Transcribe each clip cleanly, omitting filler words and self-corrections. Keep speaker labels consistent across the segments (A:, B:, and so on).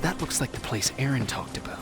A: That looks like the place Aaron talked about.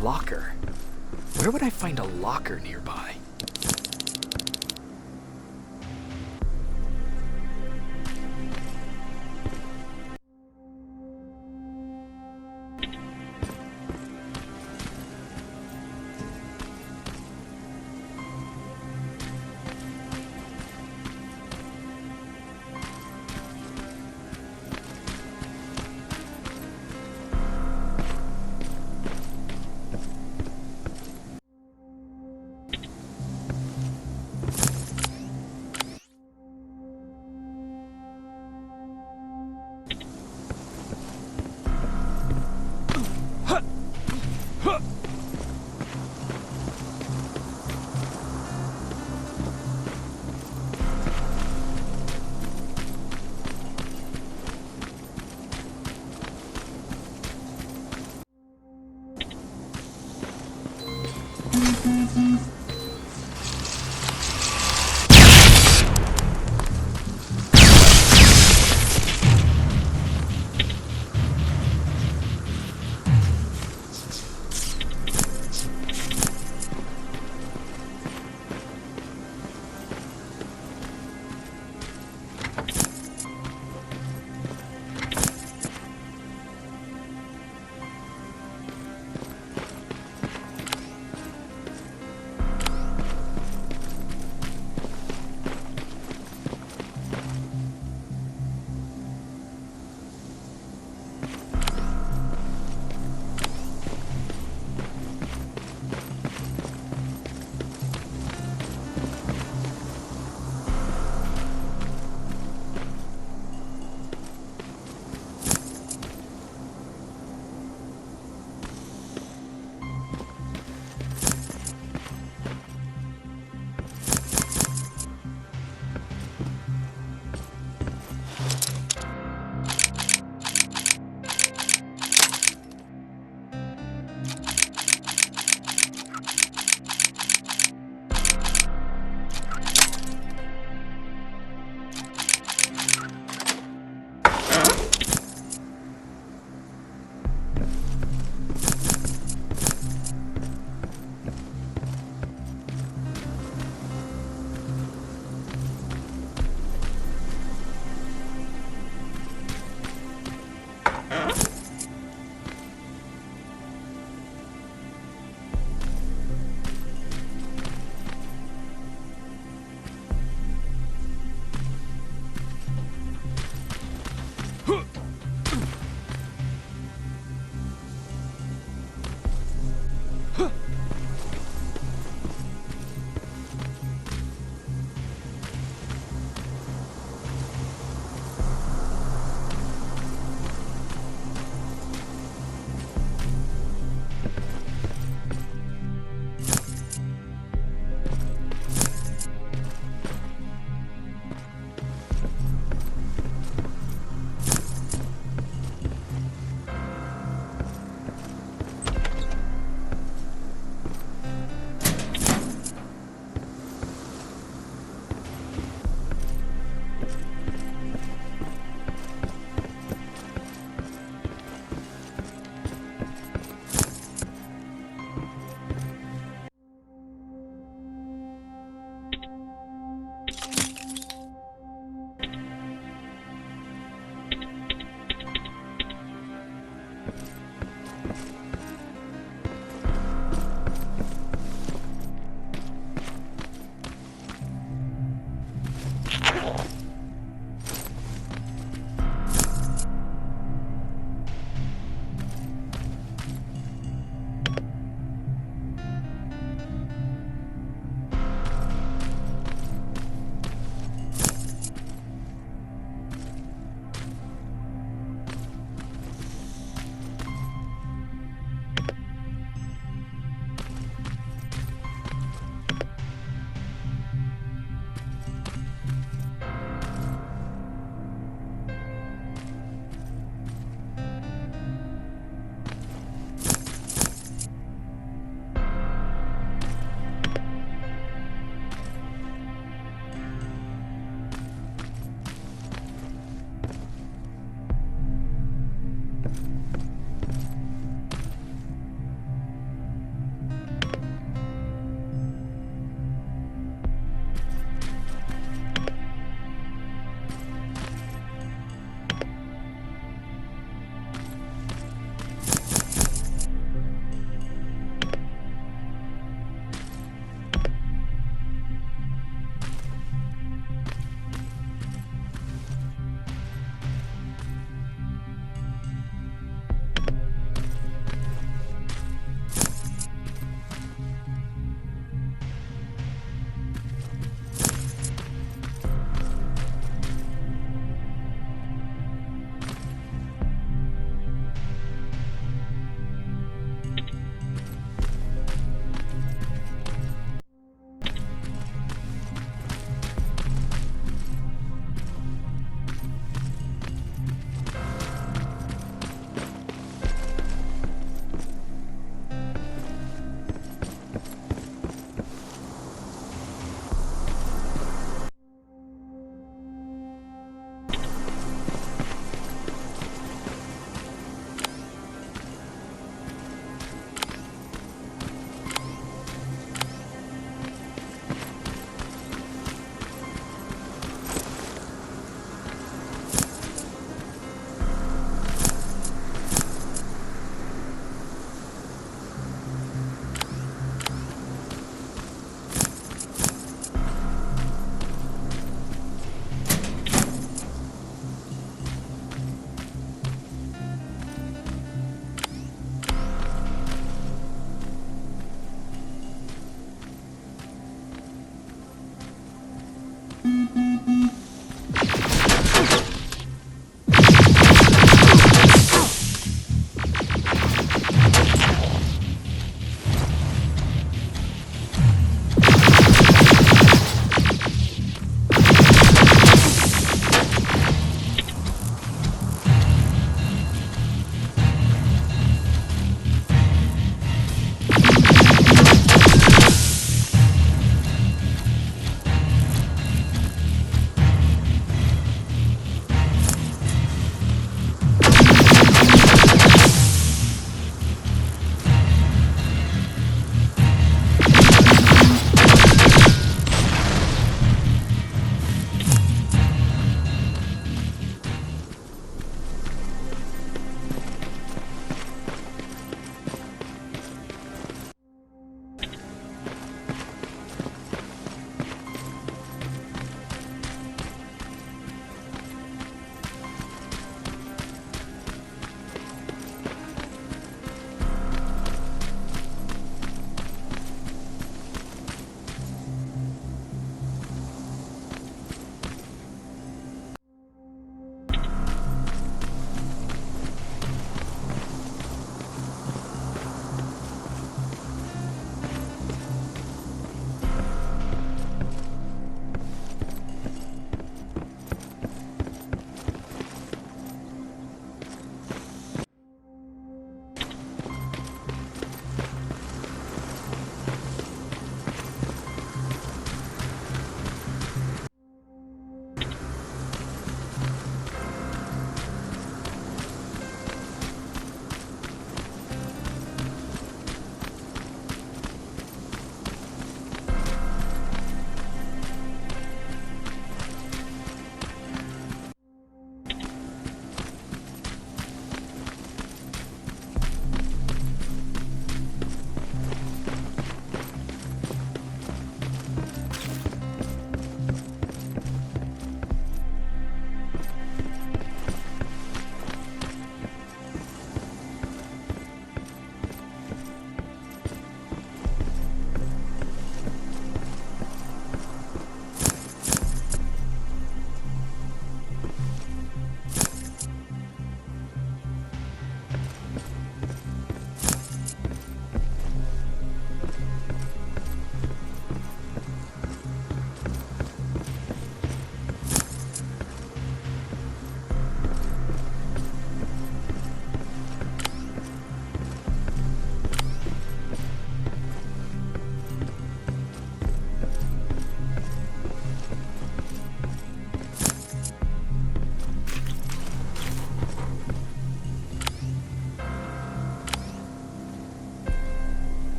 A: Locker. Where would I find a locker nearby?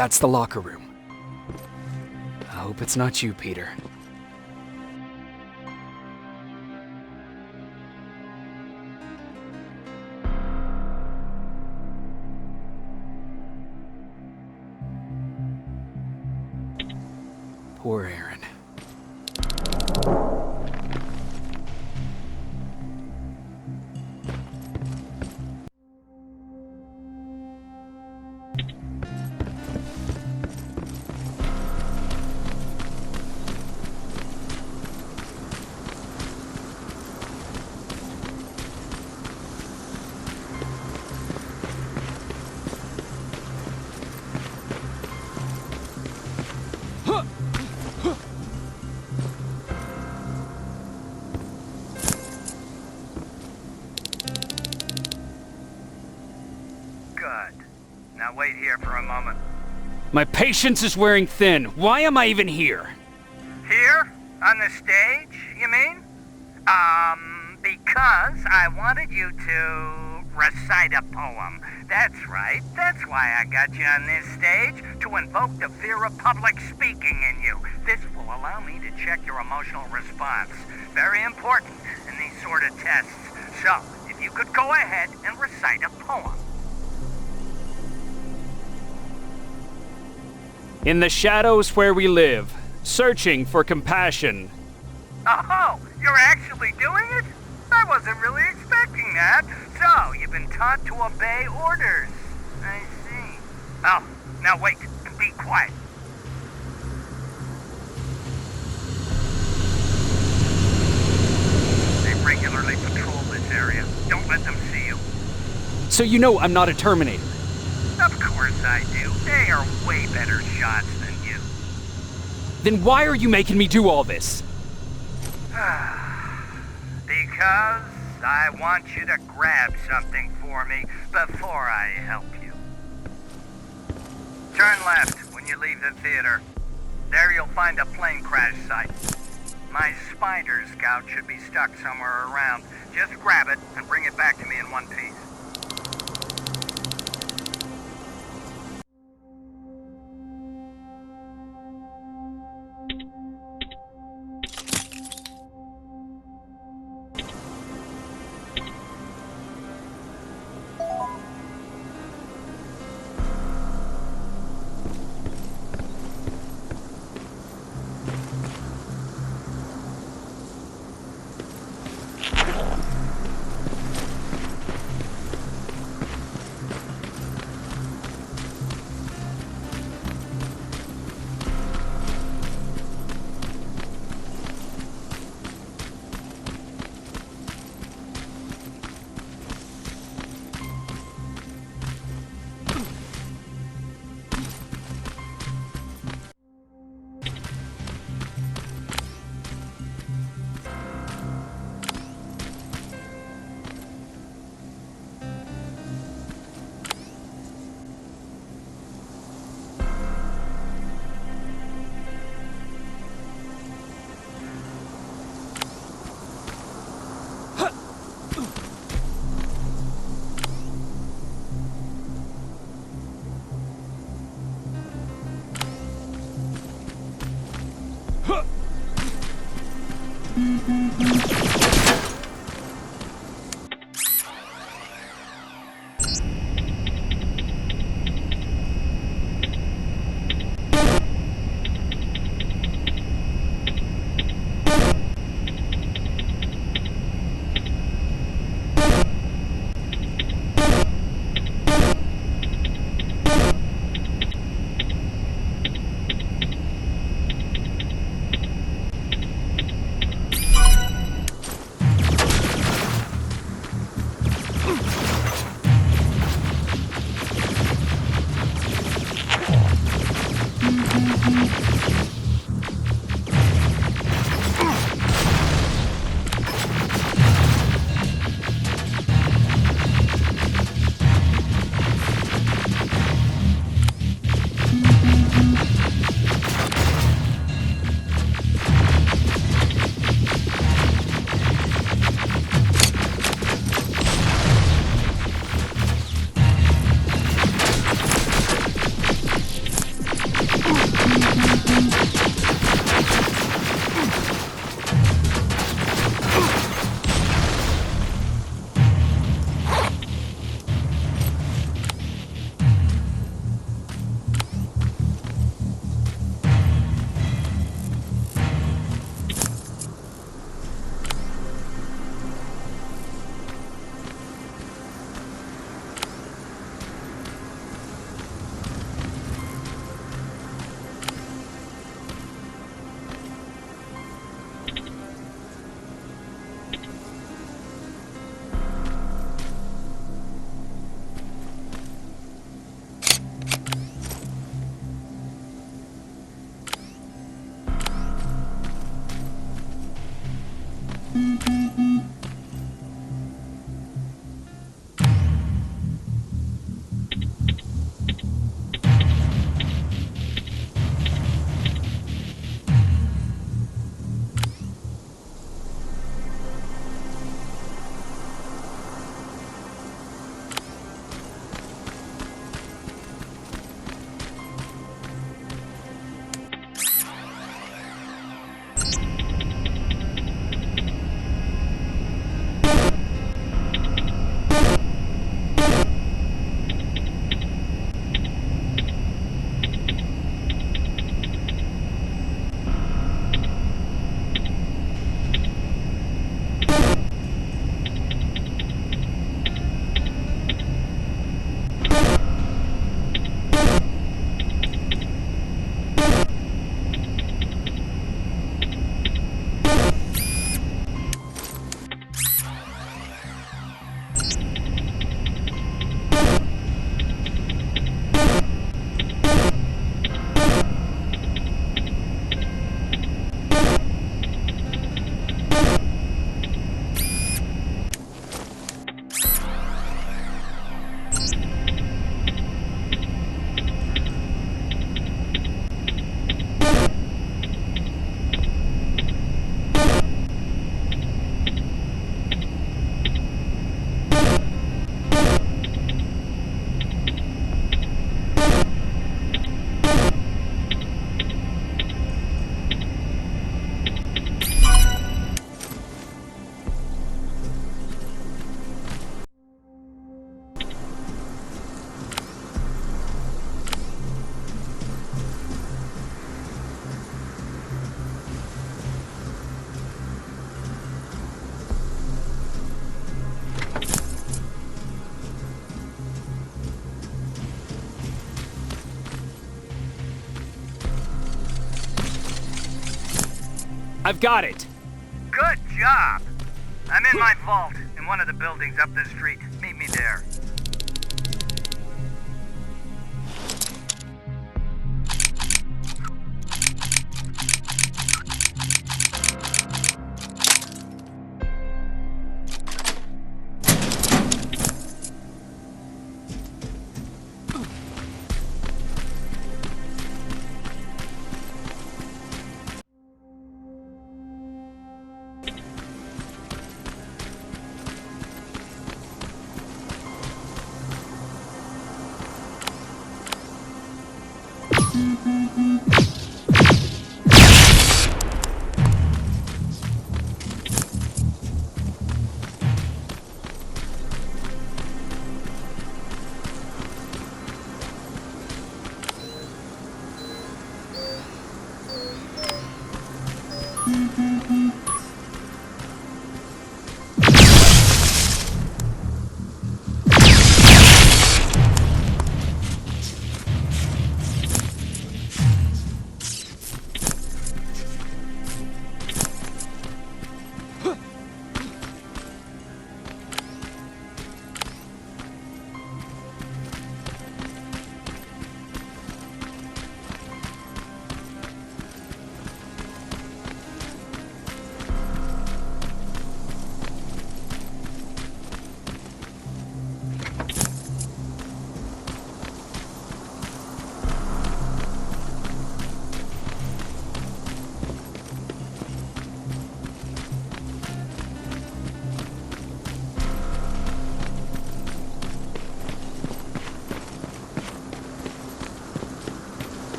A: That's the locker room. I hope it's not you, Peter. Poor Aaron.
B: Now wait here for a moment.
A: My patience is wearing thin. Why am I even here?
B: Here? On the stage, you mean? Because I wanted you to recite a poem. That's right. That's why I got you on this stage, to invoke the fear of public speaking in you. This will allow me to check your emotional response. Very important in these sort of tests. So, if you could go ahead and recite a poem.
A: In the shadows where we live, searching for compassion.
B: Oh, you're actually doing it? I wasn't really expecting that. So, you've been taught to obey orders. I see. Oh, now wait and be quiet. They regularly patrol this area. Don't let them see you.
A: So you know I'm not a Terminator.
B: Of course I do. They are way better shots than you.
A: Then why are you making me do all this?
B: Because I want you to grab something for me before I help you. Turn left when you leave the theater. There you'll find a plane crash site. My spider scout should be stuck somewhere around. Just grab it and bring it back to me in one piece.
A: I've got it.
B: Good job. I'm in my vault in one of the buildings up the street. Meet me there.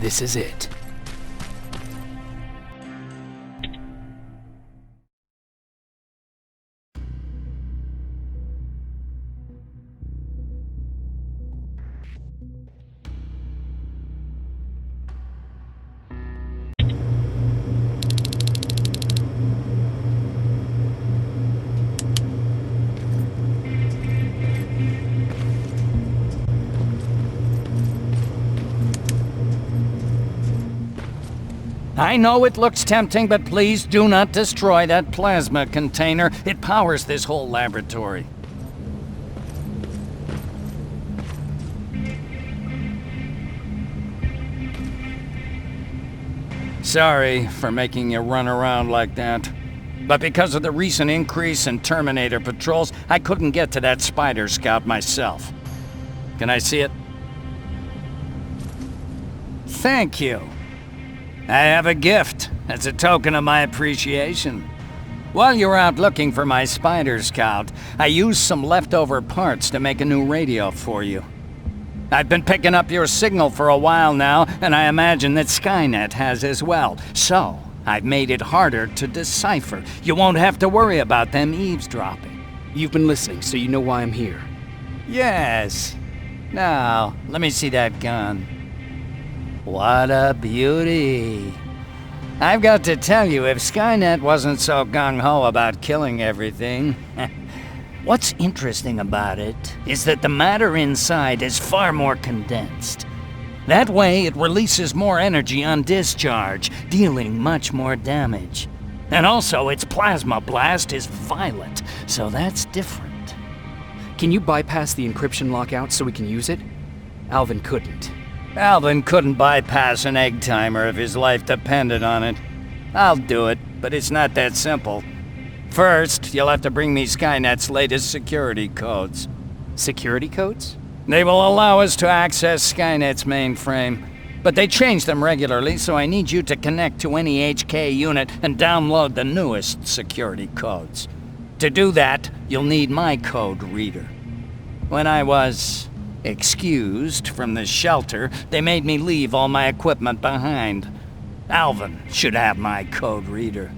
A: This is it.
C: I know it looks tempting, but please do not destroy that plasma container. It powers this whole laboratory. Sorry for making you run around like that. But because of the recent increase in Terminator patrols, I couldn't get to that Spider Scout myself. Can I see it? Thank you. I have a gift as a token of my appreciation. While you were out looking for my Spider Scout, I used some leftover parts to make a new radio for you. I've been picking up your signal for a while now, and I imagine that Skynet has as well. So, I've made it harder to decipher. You won't have to worry about them eavesdropping.
A: You've been listening, so you know why I'm here.
C: Yes. Now, let me see that gun. What a beauty. I've got to tell you, if Skynet wasn't so gung-ho about killing everything... What's interesting about it is that the matter inside is far more condensed. That way, it releases more energy on discharge, dealing much more damage. And also, its plasma blast is violent, so that's different.
A: Can you bypass the encryption lockout so we can use it? Alvin couldn't.
C: Alvin couldn't bypass an egg timer if his life depended on it. I'll do it, but it's not that simple. First, you'll have to bring me Skynet's latest security codes.
A: Security codes?
C: They will allow us to access Skynet's mainframe, but they change them regularly, so I need you to connect to any HK unit and download the newest security codes. To do that, you'll need my code reader. When I was excused from the shelter, they made me leave all my equipment behind. Alvin should have my code reader.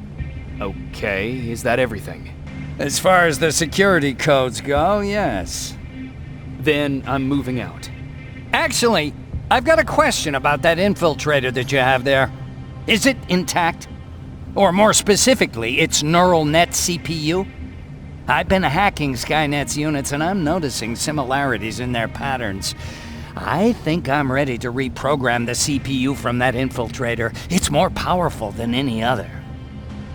A: Okay, is that everything?
C: As far as the security codes go, yes.
A: Then I'm moving out.
C: Actually, I've got a question about that infiltrator that you have there. Is it intact? Or more specifically, its neural net CPU? I've been hacking Skynet's units and I'm noticing similarities in their patterns. I think I'm ready to reprogram the CPU from that infiltrator. It's more powerful than any other.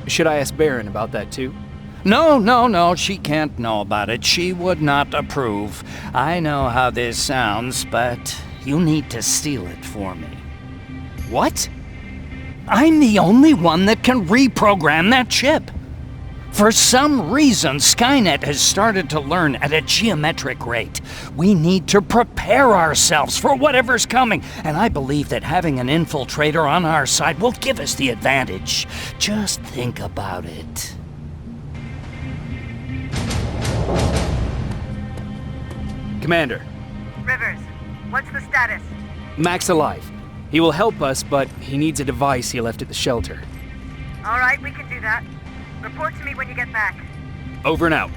A: Should I ask Baron about that too?
C: No, she can't know about it. She would not approve. I know how this sounds, but you need to steal it for me.
A: What?
C: I'm the only one that can reprogram that chip. For some reason, Skynet has started to learn at a geometric rate. We need to prepare ourselves for whatever's coming, and I believe that having an infiltrator on our side will give us the advantage. Just think about it.
A: Commander.
B: Rivers, what's the status?
A: Mac's alive. He will help us, but he needs a device he left at the shelter.
B: All right, we can do that. Report to me when you get back.
A: Over and out.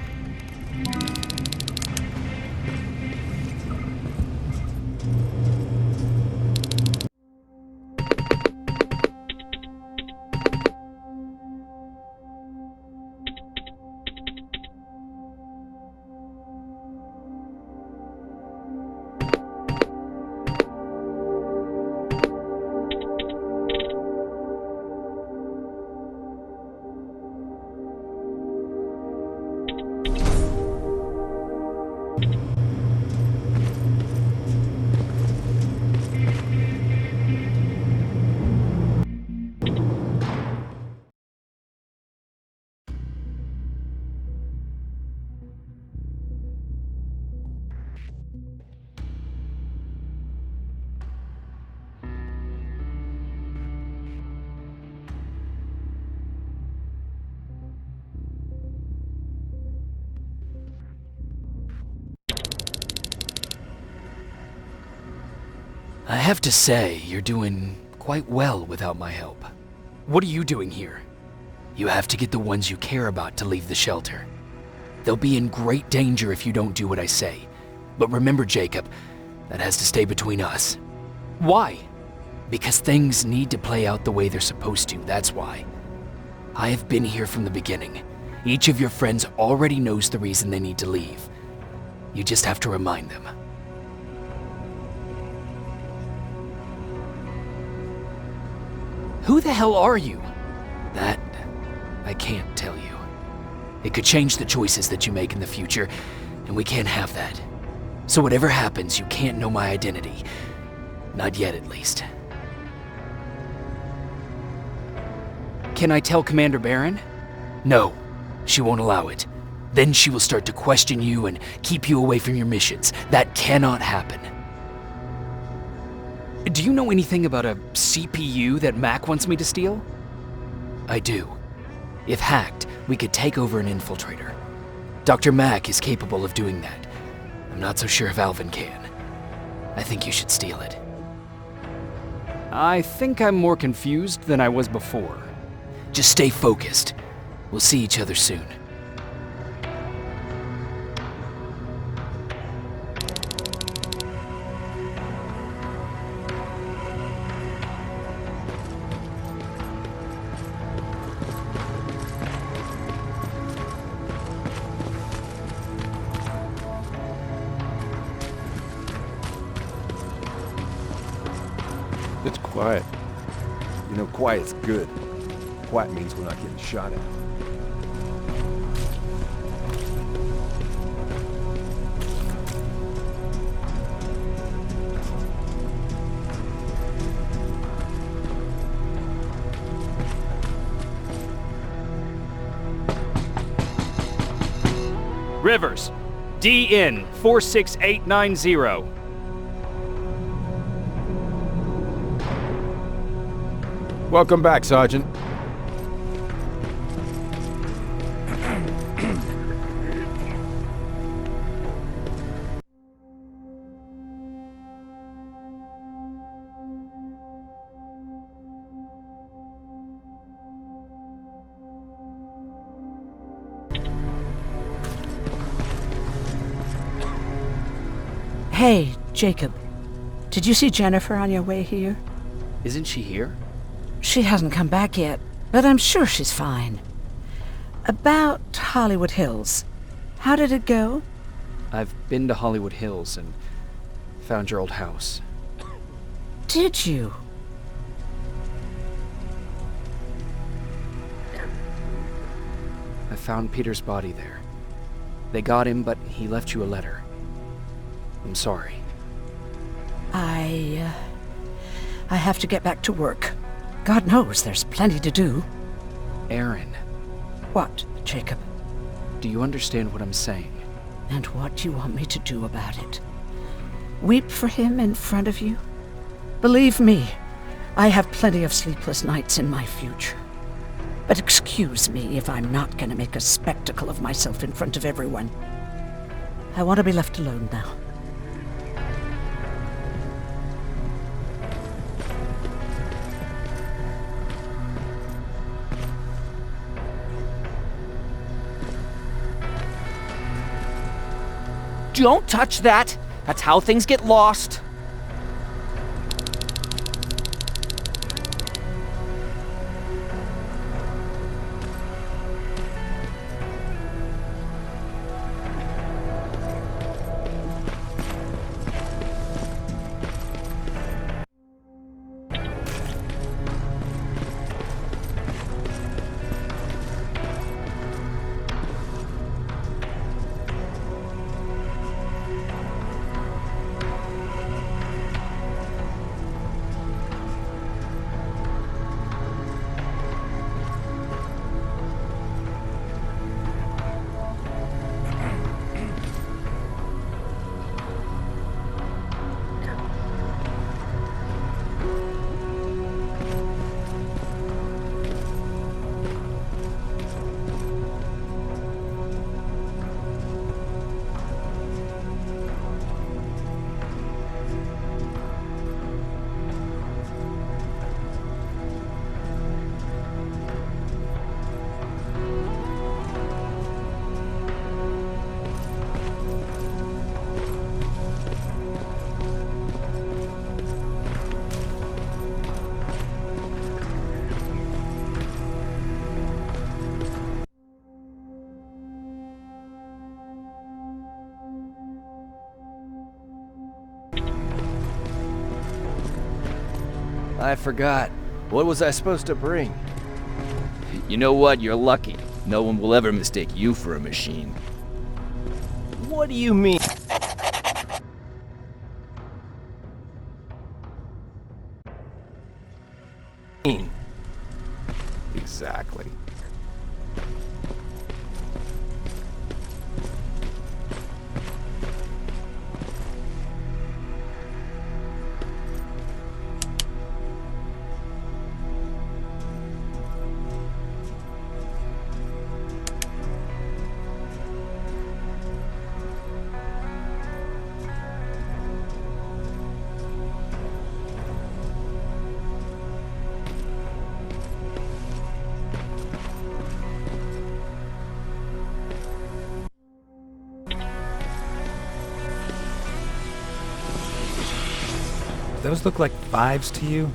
A: I have to say, you're doing quite well without my help. What are you doing here? You have to get the ones you care about to leave the shelter. They'll be in great danger if you don't do what I say. But remember, Jacob, that has to stay between us. Why? Because things need to play out the way they're supposed to, that's why. I have been here from the beginning. Each of your friends already knows the reason they need to leave. You just have to remind them. Who the hell are you? That, I can't tell you. It could change the choices that you make in the future, and we can't have that. So whatever happens, you can't know my identity. Not yet, at least. Can I tell Commander Barron? No, she won't allow it. Then she will start to question you and keep you away from your missions. That cannot happen. Do you know anything about a CPU that Mac wants me to steal? I do. If hacked, we could take over an infiltrator. Dr. Mac is capable of doing that. I'm not so sure if Alvin can. I think you should steal it. I think I'm more confused than I was before. Just stay focused. We'll see each other soon.
D: It's quiet. You know, quiet's good. Quiet means we're not getting shot at.
E: Rivers, DN 46890.
D: Welcome back, Sergeant.
F: Hey, Jacob. Did you see Jennifer on your way here?
A: Isn't she here?
F: She hasn't come back yet, but I'm sure she's fine. About Hollywood Hills. How did it go?
A: I've been to Hollywood Hills and found your old house.
F: Did you?
A: I found Peter's body there. They got him, but he left you a letter. I'm sorry.
F: I have to get back to work. God knows there's plenty to do.
A: Aaron,
F: What, Jacob?
A: do you understand what I'm saying?
F: And what do you want me to do about it? Weep for him in front of you? Believe me, I have plenty of sleepless nights in my future. But excuse me if I'm not going to make a spectacle of myself in front of everyone. I want to be left alone now.
G: Don't touch that! That's how things get lost.
A: I forgot.
D: What was I supposed to bring?
G: You know what? You're lucky. No one will ever mistake you for a machine.
D: What do you mean? Exactly.
H: Those look like 5s to you?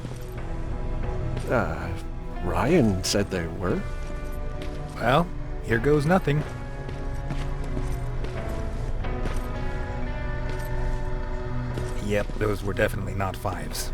D: Ryan said they were.
H: Well, here goes nothing. Yep, those were definitely not 5s.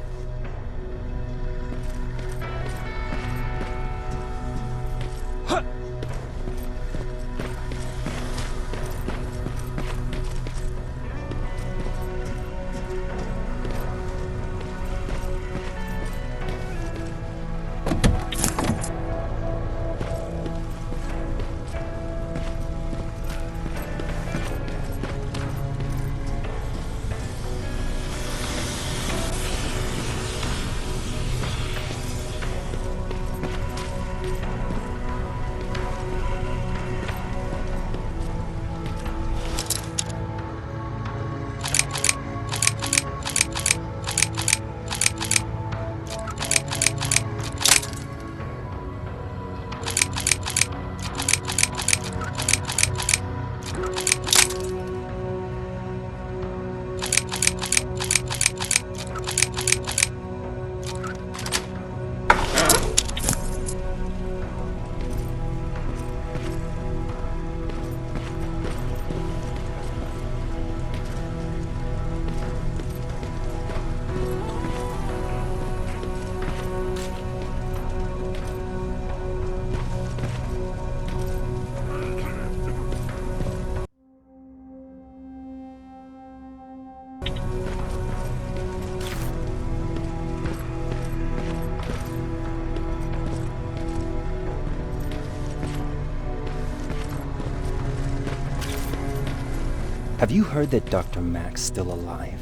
I: Have you heard that Dr. Mack's still alive?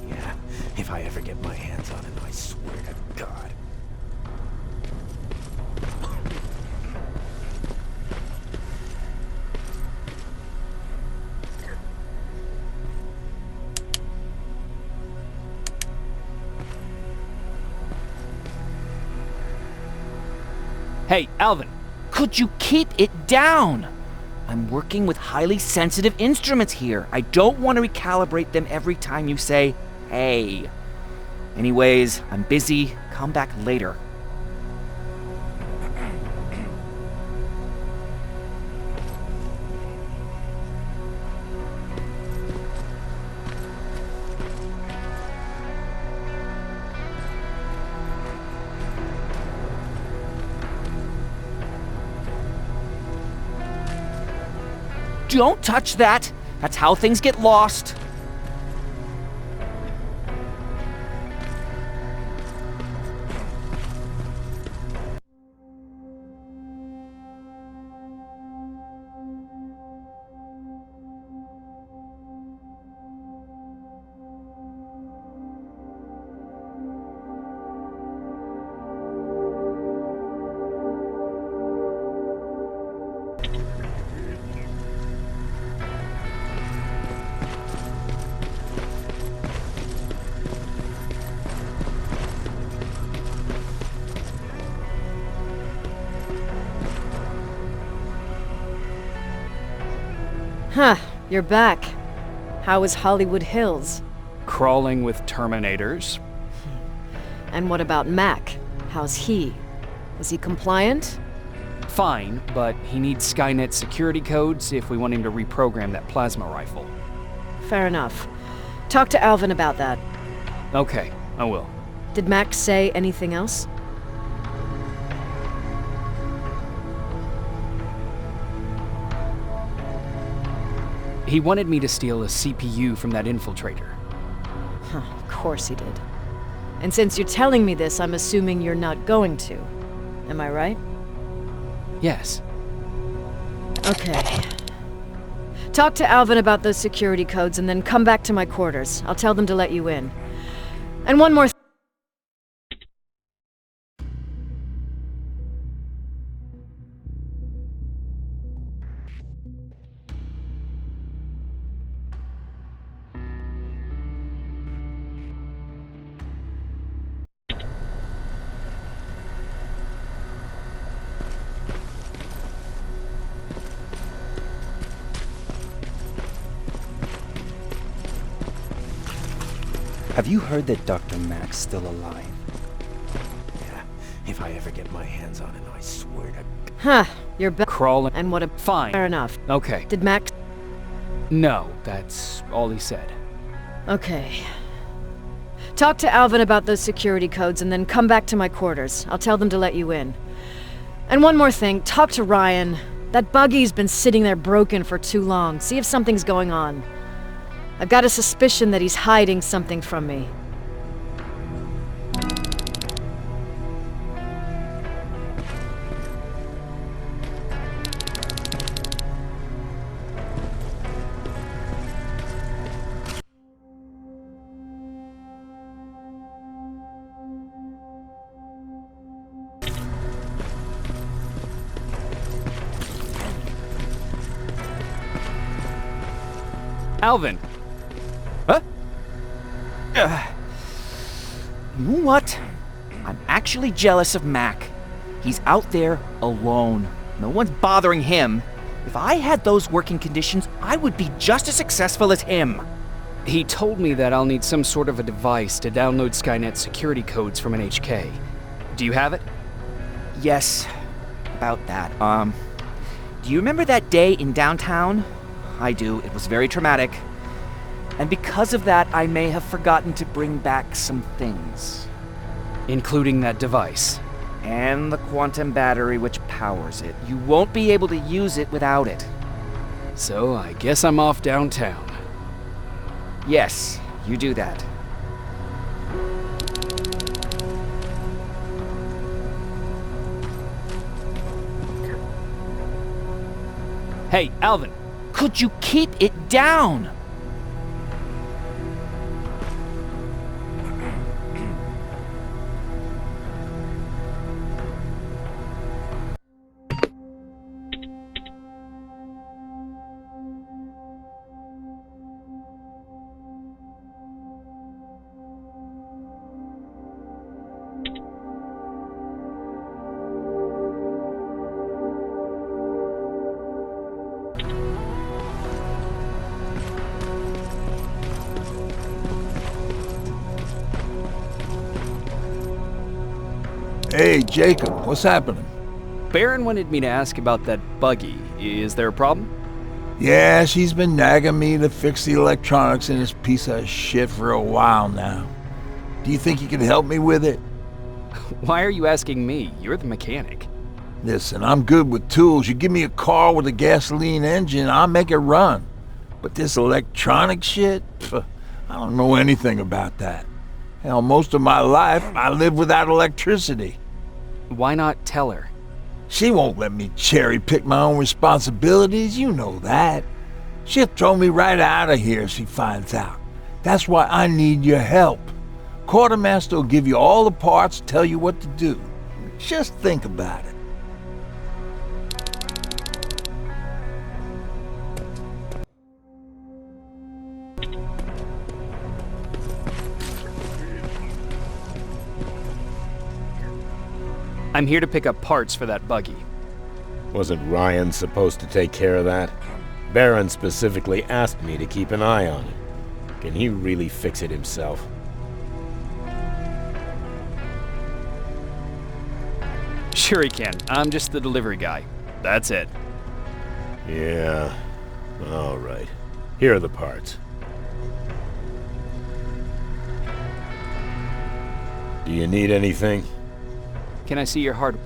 D: Yeah, if I ever get my hands on him, I swear to God.
E: Hey, Alvin.
G: Could you keep it down? I'm working with highly sensitive instruments here. I don't want to recalibrate them every time you say, hey. Anyways, I'm busy. Come back later. Don't touch that! That's how things get lost.
J: Huh, you're back. How is Hollywood Hills?
E: Crawling with Terminators.
J: And what about Mac? How's he? Is he compliant?
E: Fine, but he needs Skynet security codes if we want him to reprogram that plasma rifle.
J: Fair enough. Talk to Alvin about that.
E: Okay, I will.
J: Did Max say anything else?
E: He wanted me to steal a CPU from that infiltrator.
J: Huh, of course he did. And since you're telling me this, I'm assuming you're not going to. Am I right?
E: Yes.
J: Okay. Talk to Alvin about those security codes and then come back to my quarters. I'll tell them to let you in. And one more
I: Have you heard that Dr. Mac's still alive?
D: Yeah, if I ever get my hands on him, I swear to...
J: Huh, you're back.
E: Crawling.
J: And what a...
E: Fine.
J: Fair enough.
E: Okay.
J: Did Max...
E: No, that's all he said.
J: Okay. Talk to Alvin about those security codes and then come back to my quarters. I'll tell them to let you in. And one more thing, talk to Ryan. That buggy's been sitting there broken for too long. See if something's going on. I've got a suspicion that he's hiding something from me.
E: Alvin!
G: Huh? You know what? I'm actually jealous of Mac. He's out there alone. No one's bothering him. If I had those working conditions, I would be just as successful as him.
E: He told me that I'll need some sort of a device to download Skynet security codes from an HK. Do you have it?
G: Yes, about that. Do you remember that day in downtown? I do. It was very traumatic. And because of that, I may have forgotten to bring back some things.
E: Including that device.
G: And the quantum battery which powers it. You won't be able to use it without it.
E: So I guess I'm off downtown.
G: Yes, you do that.
E: Hey, Alvin!
G: Could you keep it down?
K: Hey, Jacob, what's happening?
E: Baron wanted me to ask about that buggy. Is there a problem?
K: Yeah, she's been nagging me to fix the electronics in this piece of shit for a while now. Do you think you can help me with it?
E: Why are you asking me? You're the mechanic.
K: Listen, I'm good with tools. You give me a car with a gasoline engine, I'll make it run. But this electronic shit? Pff, I don't know anything about that. Hell, most of my life, I lived without electricity.
E: Why not tell her?
K: She won't let me cherry-pick my own responsibilities, you know that. She'll throw me right out of here if she finds out. That's why I need your help. Quartermaster will give you all the parts, tell you what to do. Just think about it.
E: I'm here to pick up parts for that buggy.
D: Wasn't Ryan supposed to take care of that? Baron specifically asked me to keep an eye on it. Can he really fix it himself?
E: Sure he can. I'm just the delivery guy. That's it.
D: Yeah. All right. Here are the parts. Do you need anything?
E: Can I see your hard...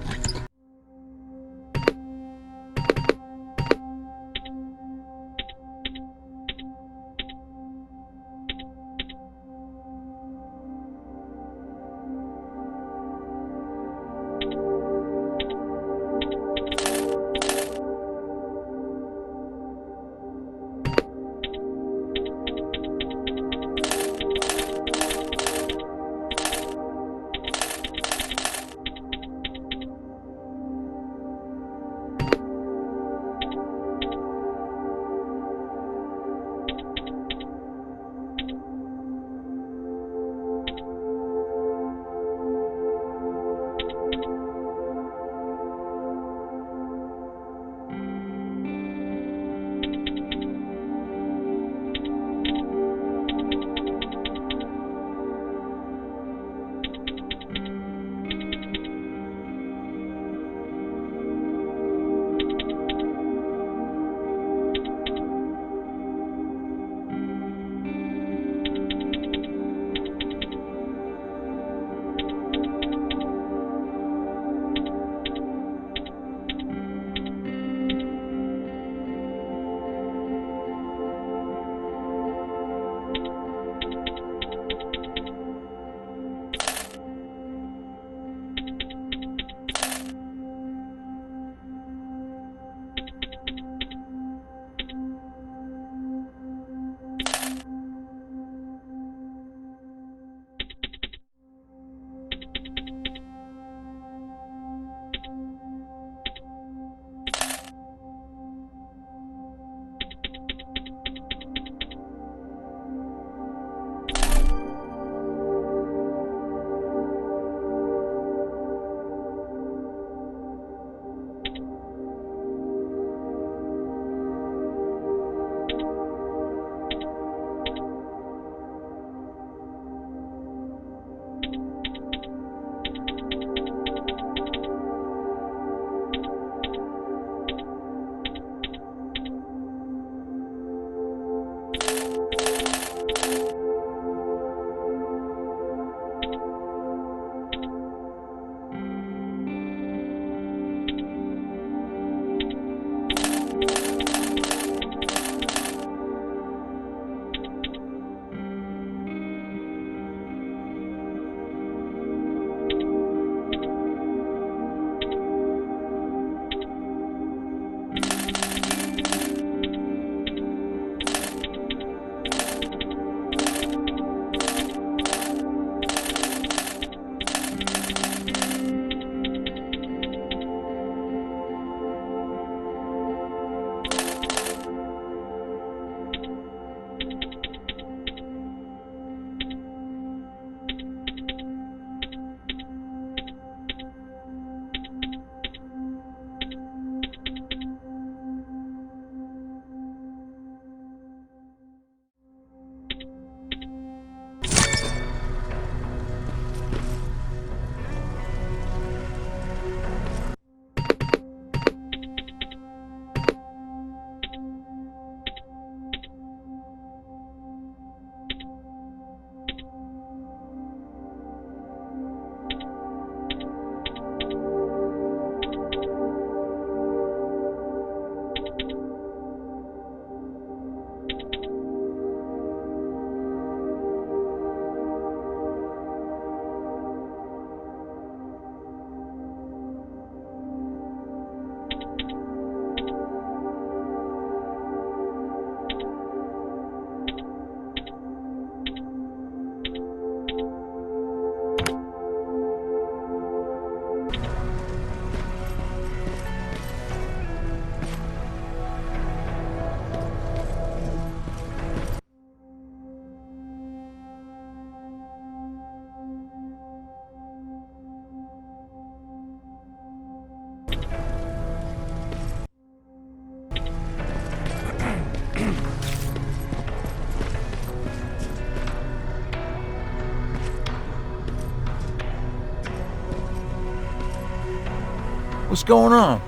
K: What's going on?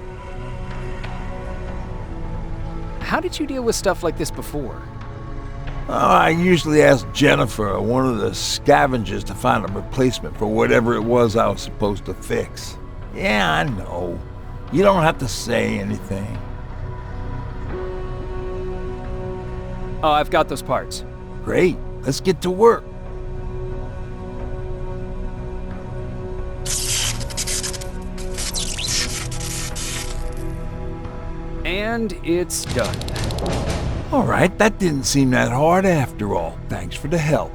E: How did you deal with stuff like this before?
K: I usually ask Jennifer or one of the scavengers to find a replacement for whatever it was I was supposed to fix. Yeah, I know. You don't have to say anything.
E: Oh, I've got those parts.
K: Great. Let's get to work.
E: And it's done.
K: All right, that didn't seem that hard after all. Thanks for the help.